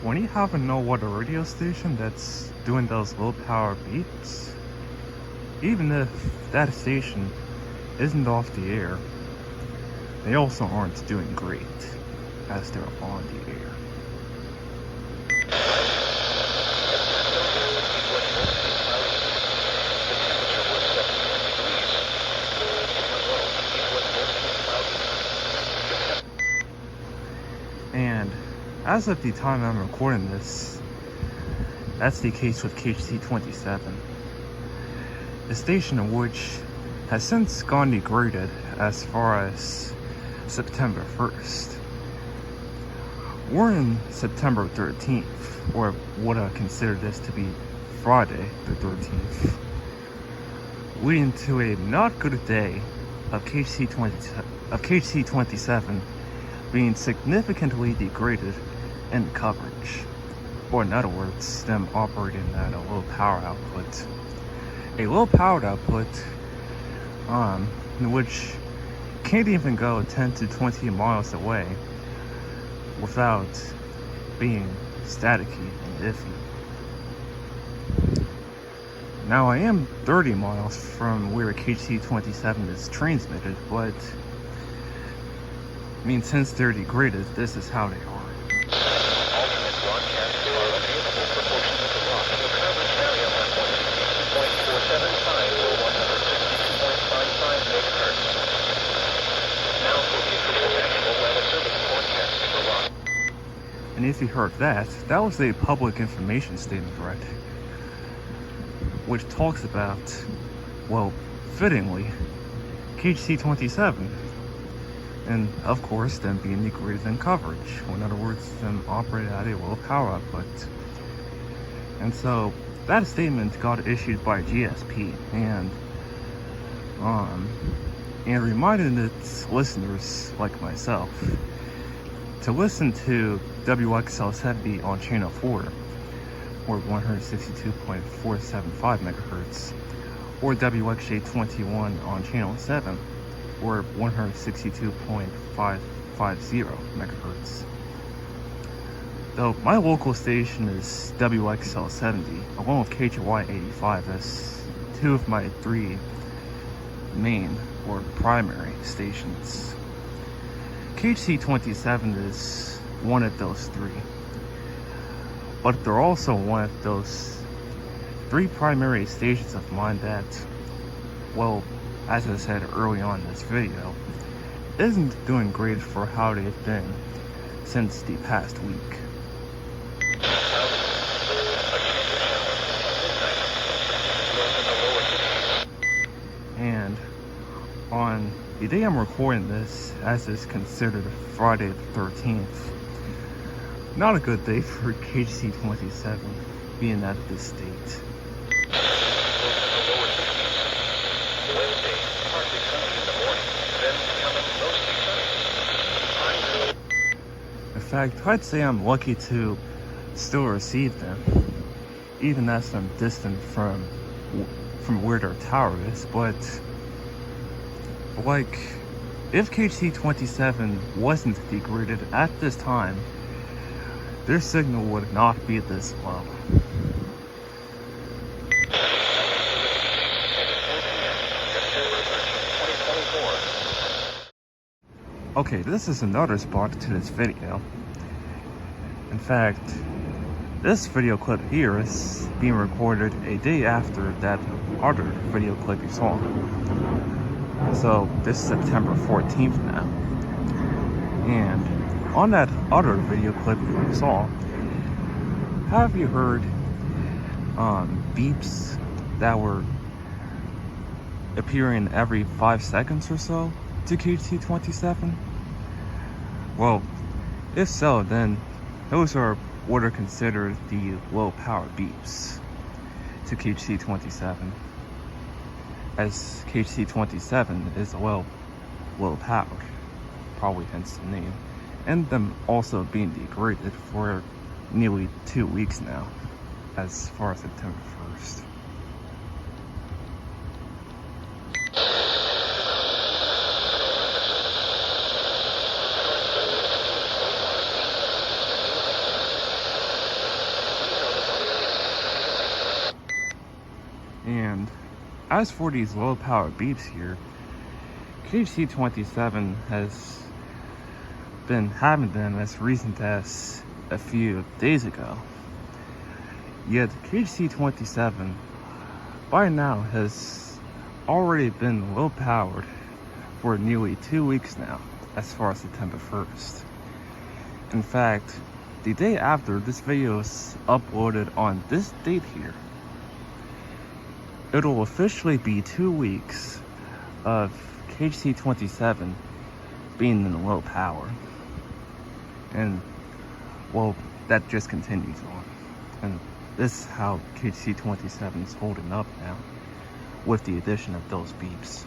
When you happen to know what a radio station that's doing those low power beats, even if that station isn't off the air, they also aren't doing great as they're on the air. And as of the time I'm recording this, that's the case with KHT-27, the station of which has since gone degraded as far as September 1st. We're in September 13th, or what I consider this to be Friday the 13th, leading to a not good day of KHT-27 being significantly degraded in coverage, or in other words, them operating at a low power output. A low powered output in which can't even go 10 to 20 miles away without being staticky and iffy. Now I am 30 miles from where KHT-27 is transmitted, but I mean, since they're degraded, this is how they are. Alternate broadcasts are available proportionate to loss. Your coverage area 162.475 or 162.55 megahertz. Now for the official National Weather Service forecast for Rock. And if you heard that, that was a public information statement, right? Which talks about, well, fittingly, KHT-27. And of course, them being degraded in coverage. Or in other words, them operating at a low power output. And so that statement got issued by GSP and reminded its listeners, like myself, to listen to WXL70 on channel 4, or 162.475 megahertz, or WXJ21 on channel 7, or 162.550 megahertz. Though my local station is WXL70, along with KHY85 as two of my three main or primary stations. KHT-27 is one of those three, but they're also one of those three primary stations of mine that, well, as I said early on in this video, isn't doing great for how they've been since the past week. And on the day I'm recording this, as is considered Friday the 13th, not a good day for KHT-27 being out of this state. In fact, I'd say I'm lucky to still receive them, even as I'm distant from where their tower is. But like, if KHT-27 wasn't degraded at this time, their signal would not be this low. Okay, this is another spot to this video. In fact, this video clip here is being recorded a day after that other video clip you saw. So this is September 14th now. And on that other video clip you saw, have you heard beeps that were appearing every 5 seconds or so to KHT-27? Well, if so, then those are what are considered the low power beeps to KHT-27, as KHT-27 is low powered, probably hence the name, and them also being degraded for nearly 2 weeks now, as far as September 1st. And as for these low power beeps here, KHT-27 has been having them as recent as a few days ago. Yet KHT-27 by now has already been low powered for nearly 2 weeks now, as far as September 1st. In fact, the day after this video is uploaded on this date here, it'll officially be 2 weeks of KHT-27 being in low power. And, well, that just continues on. And this is how KHT-27 is holding up now, with the addition of those beeps.